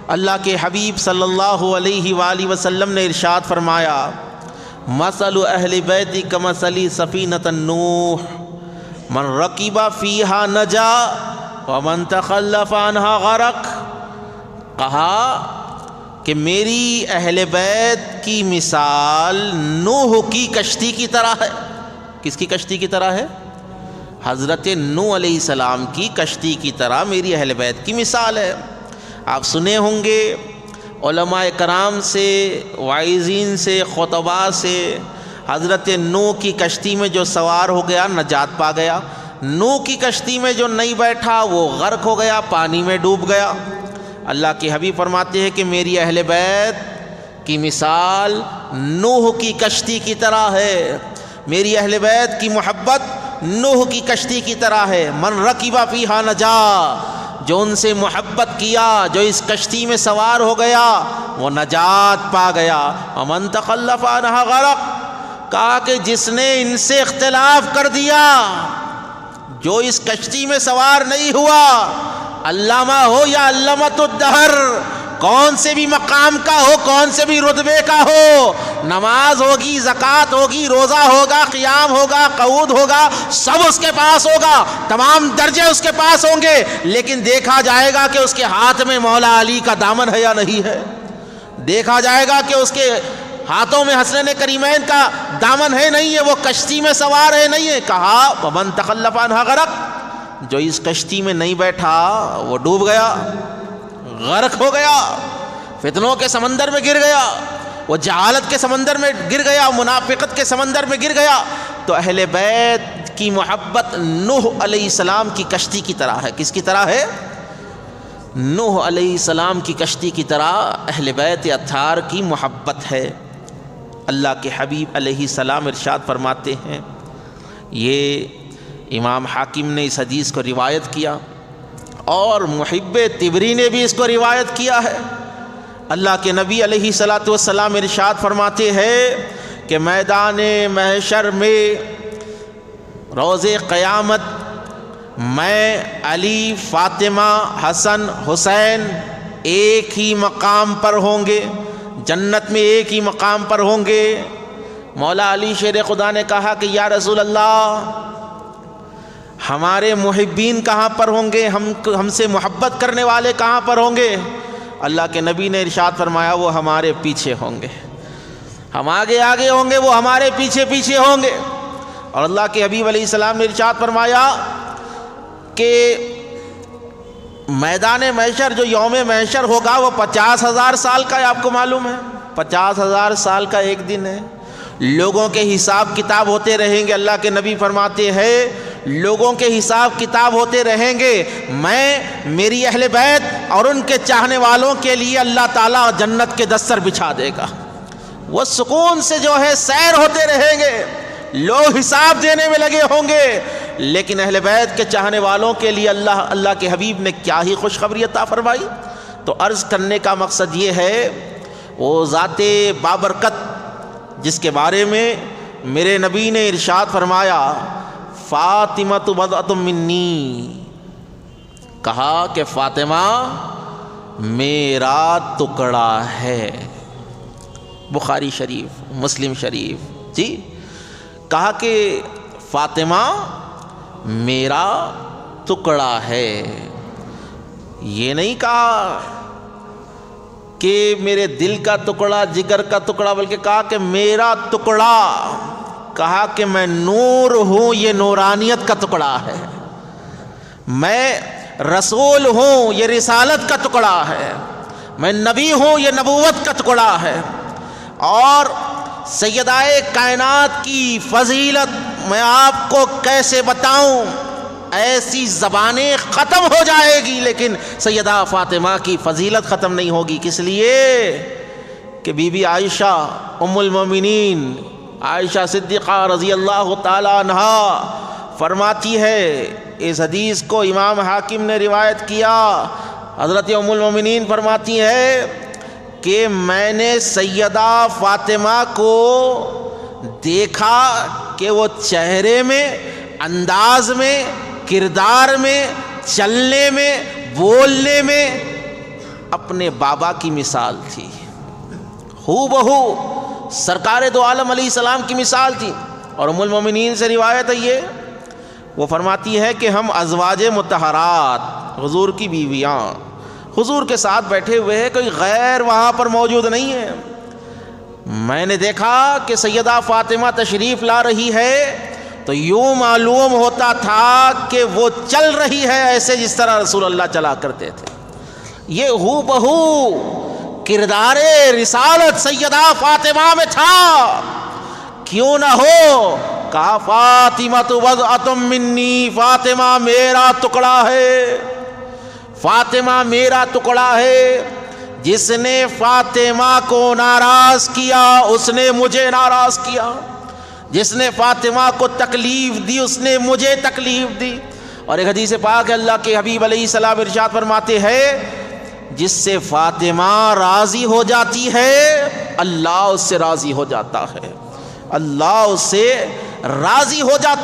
اللہ کے حبیب صلی اللہ علیہ وآلہ وسلم نے ارشاد فرمایا مثل اہل بیتی کمثل سفینۃ نوح من رکب فیہا نجا ومن تخلف عنہا غرق. کہا کہ میری اہل بیت کی مثال نوح کی کشتی کی طرح ہے. کس کی کشتی کی طرح ہے؟ حضرت نوح علیہ السلام کی کشتی کی طرح میری اہل بیت کی مثال ہے. آپ سنے ہوں گے علماء کرام سے، واعظین سے، خطباء سے، حضرت نوح کی کشتی میں جو سوار ہو گیا نجات پا گیا، نوح کی کشتی میں جو نہیں بیٹھا وہ غرق ہو گیا، پانی میں ڈوب گیا. اللہ کے حبیب فرماتے ہیں کہ میری اہل بیت کی مثال نوح کی کشتی کی طرح ہے. میری اہل بیت کی محبت نوح کی کشتی کی طرح ہے. من رکب فیہا نجا، جو ان سے محبت کیا، جو اس کشتی میں سوار ہو گیا وہ نجات پا گیا. ومن تخلف عنہا غرق. کہا کہ جس نے ان سے اختلاف کر دیا، جو اس کشتی میں سوار نہیں ہوا، علامہ ہو یا علامۃ الدہر، کون سے بھی مقام کا ہو، کون سے بھی رتبے کا ہو، نماز ہوگی، زکوٰۃ ہوگی، روزہ ہوگا، قیام ہوگا، قعود ہوگا، سب اس کے پاس ہوگا، تمام درجے اس کے پاس ہوں گے، لیکن دیکھا جائے گا کہ اس کے ہاتھ میں مولا علی کا دامن ہے یا نہیں ہے. دیکھا جائے گا کہ اس کے ہاتھوں میں حسنین کریمین کا دامن ہے نہیں ہے، وہ کشتی میں سوار ہے نہیں ہے. کہا ومن تخلف عنہا غرق، جو اس کشتی میں نہیں بیٹھا وہ ڈوب گیا، غرق ہو گیا، فتنوں کے سمندر میں گر گیا، وہ جہالت کے سمندر میں گر گیا، منافقت کے سمندر میں گر گیا. تو اہل بیت کی محبت نوح علیہ السلام کی کشتی کی طرح ہے. کس کی طرح ہے؟ نوح علیہ السلام کی کشتی کی طرح اہل بیت اطہار کی محبت ہے. اللہ کے حبیب علیہ السلام ارشاد فرماتے ہیں، یہ امام حاکم نے اس حدیث کو روایت کیا اور محب طبری نے بھی اس کو روایت کیا ہے. اللہ کے نبی علیہ الصلاۃ والسلام ارشاد فرماتے ہیں کہ میدان محشر میں روز قیامت میں، علی، فاطمہ، حسن، حسین ایک ہی مقام پر ہوں گے، جنت میں ایک ہی مقام پر ہوں گے. مولا علی شیر خدا نے کہا کہ یا رسول اللہ، ہمارے محبین کہاں پر ہوں گے، ہم سے محبت کرنے والے کہاں پر ہوں گے؟ اللہ کے نبی نے ارشاد فرمایا وہ ہمارے پیچھے ہوں گے. ہم آگے آگے ہوں گے، وہ ہمارے پیچھے پیچھے ہوں گے. اور اللہ کے حبیب علیہ السلام نے ارشاد فرمایا کہ میدان محشر، جو یوم محشر ہوگا، وہ 50,000 سال کا ہے. آپ کو معلوم ہے 50,000 سال کا ایک دن ہے. لوگوں کے حساب کتاب ہوتے رہیں گے. اللہ کے نبی فرماتے ہیں لوگوں کے حساب کتاب ہوتے رہیں گے، میں، میری اہل بیت اور ان کے چاہنے والوں کے لیے اللہ تعالیٰ جنت کے دستر بچھا دے گا. وہ سکون سے جو ہے سیر ہوتے رہیں گے، لوگ حساب دینے میں لگے ہوں گے، لیکن اہل بیت کے چاہنے والوں کے لیے اللہ کے حبیب نے کیا ہی خوشخبری عطا فرمائی. تو عرض کرنے کا مقصد یہ ہے، وہ ذات بابرکت جس کے بارے میں میرے نبی نے ارشاد فرمایا فاطمہ بضعۃ منی، کہا کہ فاطمہ میرا ٹکڑا ہے. بخاری شریف، مسلم شریف. جی، کہا کہ فاطمہ میرا ٹکڑا ہے. یہ نہیں کہا کہ میرے دل کا ٹکڑا، جگر کا ٹکڑا، بلکہ کہا کہ میرا ٹکڑا. کہا کہ میں نور ہوں، یہ نورانیت کا ٹکڑا ہے. میں رسول ہوں، یہ رسالت کا ٹکڑا ہے. میں نبی ہوں، یہ نبوت کا ٹکڑا ہے. اور سیدہ کائنات کی فضیلت میں آپ کو کیسے بتاؤں، ایسی زبانیں ختم ہو جائے گی، لیکن سیدہ فاطمہ کی فضیلت ختم نہیں ہوگی. کس لیے کہ بی بی عائشہ ام المومنین عائشہ صدیقہ رضی اللہ تعالی عنہا فرماتی ہے، اس حدیث کو امام حاکم نے روایت کیا، حضرت ام المومنین فرماتی ہے کہ میں نے سیدہ فاطمہ کو دیکھا کہ وہ چہرے میں، انداز میں، کردار میں، چلنے میں، بولنے میں اپنے بابا کی مثال تھی، ہو بہو سرکار دو عالم علیہ السلام کی مثال تھی۔ اور ام المومنین سے روایت ہے یہ، وہ فرماتی ہے کہ ہم ازواج مطہرات، حضور کی بیویاں حضور کے ساتھ بیٹھے ہوئے ہیں، کوئی غیر وہاں پر موجود نہیں ہے۔ میں نے دیکھا کہ سیدہ فاطمہ تشریف لا رہی ہے تو یوں معلوم ہوتا تھا کہ وہ چل رہی ہے ایسے جس طرح رسول اللہ چلا کرتے تھے۔ یہ ہو بہو کردار رسالت سیدہ فاطمہ میں تھا، کیوں نہ ہو؟ کہا فاطمہ تو بضعۃ منی، فاطمہ میرا ٹکڑا ہے، فاطمہ میرا ٹکڑا ہے۔ جس نے فاطمہ کو ناراض کیا اس نے مجھے ناراض کیا، جس نے فاطمہ کو تکلیف دی اس نے مجھے تکلیف دی۔ اور ایک حدیث پاک ہے، اللہ کے حبیب علیہ السلام ارشاد فرماتے ہیں جس سے فاطمہ راضی ہو جاتی ہے اللہ اس سے راضی ہو جاتا ہے، اللہ اس سے راضی ہو جاتا ہے۔